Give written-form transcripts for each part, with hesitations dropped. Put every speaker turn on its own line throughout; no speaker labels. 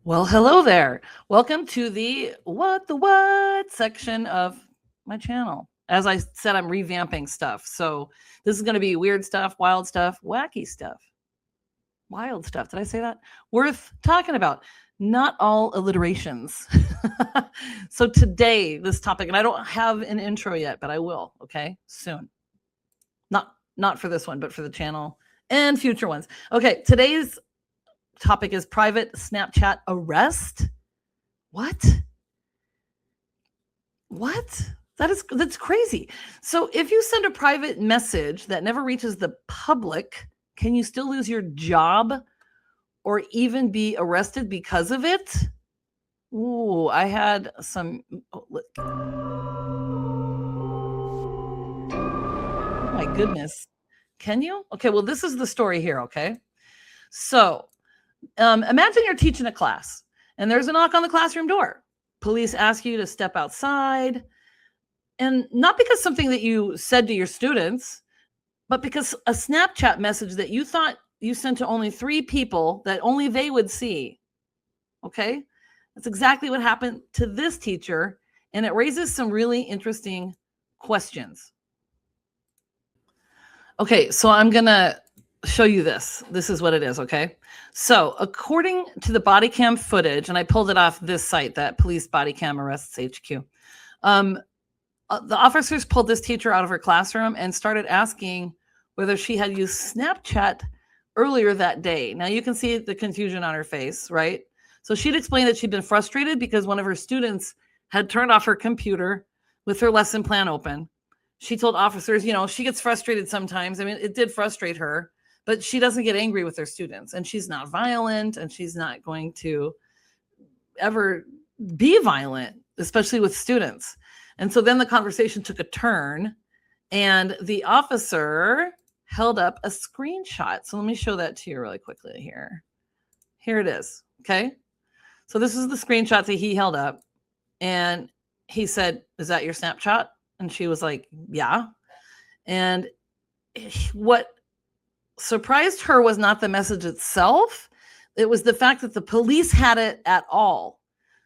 Well, hello there. Welcome to the what section of my channel. As I said, I'm revamping stuff. So this is going to be weird stuff, wild stuff, wacky stuff, wild stuff. Did I say that? Worth talking about. Not all alliterations. So today, this topic, and I don't have an intro yet, but I will, okay? Soon. Not for this one, but for the channel and future ones. Okay, today's topic is private Snapchat arrest. What? That's crazy. So if you send a private message that never reaches the public, can you still lose your job or even be arrested because of it? Ooh, I had some. Oh my goodness. Can you? Okay, well, this is the story here, okay? So imagine you're teaching a class and there's a knock on the classroom door. Police ask you to step outside. And not because something that you said to your students, but because a Snapchat message that you thought you sent to only 3 people that only they would see. Okay? That's exactly what happened to this teacher. And it raises some really interesting questions. Okay, so I'm going to show you this. This is what it is, okay? So according to the Bodycam footage, and I pulled it off this site, that Police Bodycam Arrests HQ, the officers pulled this teacher out of her classroom and started asking whether she had used Snapchat earlier that day. Now you can see the confusion on her face, right? So she'd explained that she'd been frustrated because one of her students had turned off her computer with her lesson plan open. She told officers, she gets frustrated sometimes. I mean, it did frustrate her, but she doesn't get angry with her students, and she's not violent, and she's not going to ever be violent, especially with students. And so then the conversation took a turn, and the officer held up a screenshot. So let me show that to you really quickly here. Here it is. Okay. So this is the screenshot that he held up, and he said, "Is that your Snapchat?" And she was like, "Yeah." And what surprised her was not the message itself. It was the fact that the police had it at all.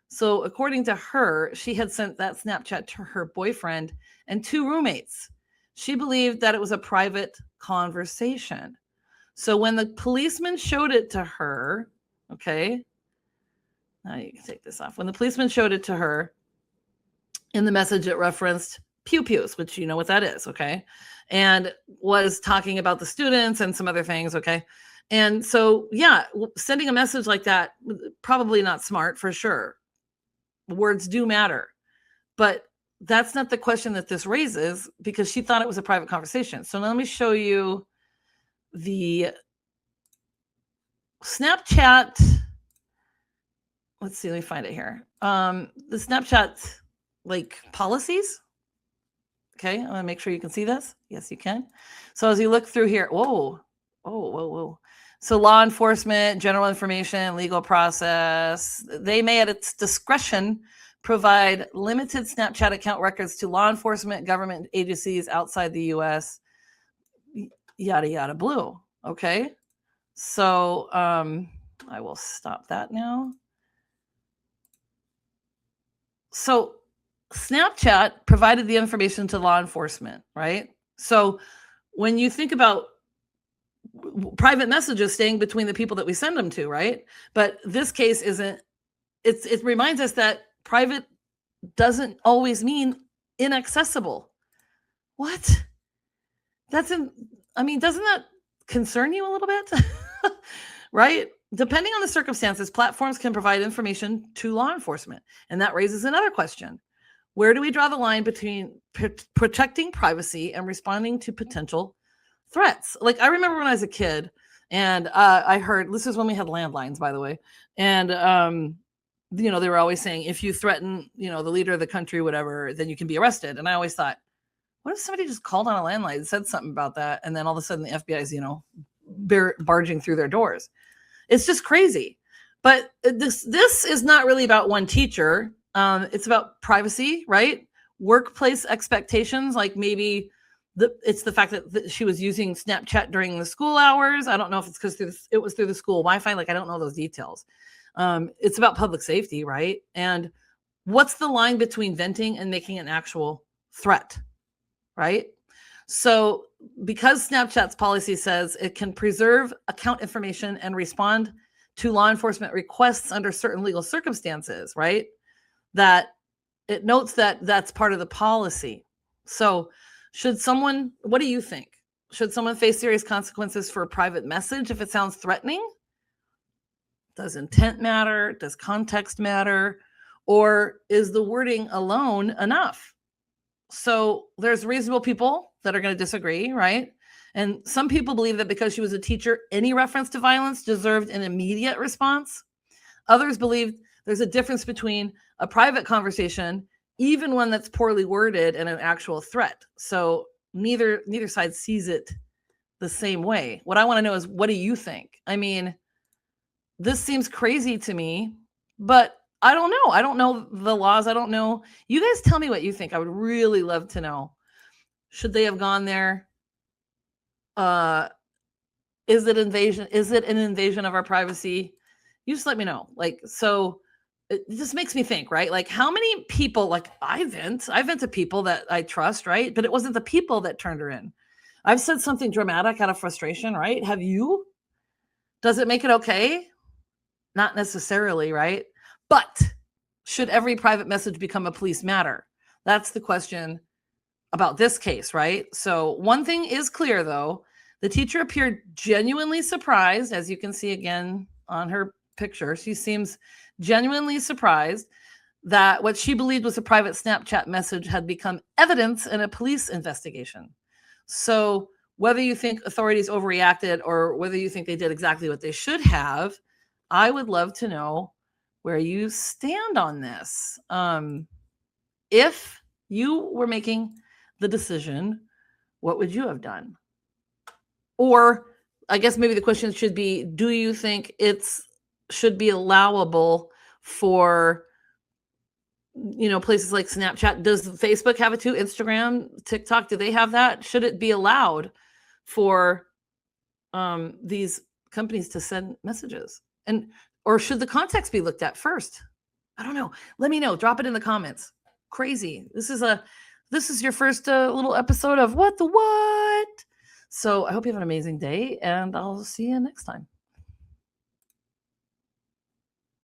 So according to her, she had sent that Snapchat to her boyfriend and 2 roommates. She believed that it was a private conversation. So when the policeman showed it to her, okay, now you can take this off. When the policeman showed it to her, in the message it referenced pew-pews, which you know what that is, okay, and was talking about the students and some other things, okay. And so, yeah, sending a message like that, probably not smart for sure. Words do matter, but that's not the question that this raises, because she thought it was a private conversation. So now let me show you the Snapchat. Let's see, let me find it here. The Snapchat policies. Okay, I'm gonna make sure you can see this. Yes, you can. So as you look through here, whoa. So law enforcement, general information, legal process, they may at its discretion provide limited Snapchat account records to law enforcement, government agencies outside the US, yada, yada, blue. Okay. So I will stop that now. So Snapchat provided the information to law enforcement, right? So when you think about private messages staying between the people that we send them to, right? But this case isn't, it reminds us that private doesn't always mean inaccessible. What? Doesn't that concern you a little bit? Right? Depending on the circumstances, platforms can provide information to law enforcement. And that raises another question. Where do we draw the line between protecting privacy and responding to potential threats? Like, I remember when I was a kid, and I heard, this is when we had landlines, by the way, and they were always saying, if you threaten, the leader of the country, whatever, then you can be arrested. And I always thought, what if somebody just called on a landline and said something about that, and then all of a sudden the FBI is, barging through their doors? It's just crazy. But this is not really about one teacher. It's about privacy, right? Workplace expectations, like maybe it's the fact that she was using Snapchat during the school hours. I don't know if it's because it was through the school Wi-Fi. Like, I don't know those details. It's about public safety, right? And what's the line between venting and making an actual threat, right? So because Snapchat's policy says it can preserve account information and respond to law enforcement requests under certain legal circumstances, right? That it notes that that's part of the policy. So should someone, what do you think? Should someone face serious consequences for a private message if it sounds threatening? Does intent matter? Does context matter? Or is the wording alone enough? So there's reasonable people that are going to disagree, right? And some people believe that because she was a teacher, any reference to violence deserved an immediate response. Others believe there's a difference between a private conversation, even one that's poorly worded, and an actual threat. So neither side sees it the same way. What I want to know is, what do you think? I mean, this seems crazy to me, but I don't know. I don't know the laws. I don't know. You guys tell me what you think. I would really love to know. Should they have gone there? Is it invasion? Is it an invasion of our privacy? You just let me know. Like, so it just makes me think, right? Like, how many people, like I vent to people that I trust, right? But it wasn't the people that turned her in. I've said something dramatic out of frustration, right? Have you? Does it make it okay? Not necessarily, right? But should every private message become a police matter? That's the question about this case, right? So one thing is clear, though. The teacher appeared genuinely surprised, as you can see again on her picture. She seems genuinely surprised that what she believed was a private Snapchat message had become evidence in a police investigation. So whether you think authorities overreacted or whether you think they did exactly what they should have, I would love to know where you stand on this. If you were making the decision, what would you have done? Or I guess maybe the question should be, do you think it's should be allowable for, you know, places like Snapchat? Does Facebook have it too? Instagram, TikTok, do they have that? Should it be allowed for these companies to send messages? And or should the context be looked at first? I don't know. Let me know. Drop it in the comments. Crazy. This is your first little episode of What the What. So I hope you have an amazing day, and I'll see you next time.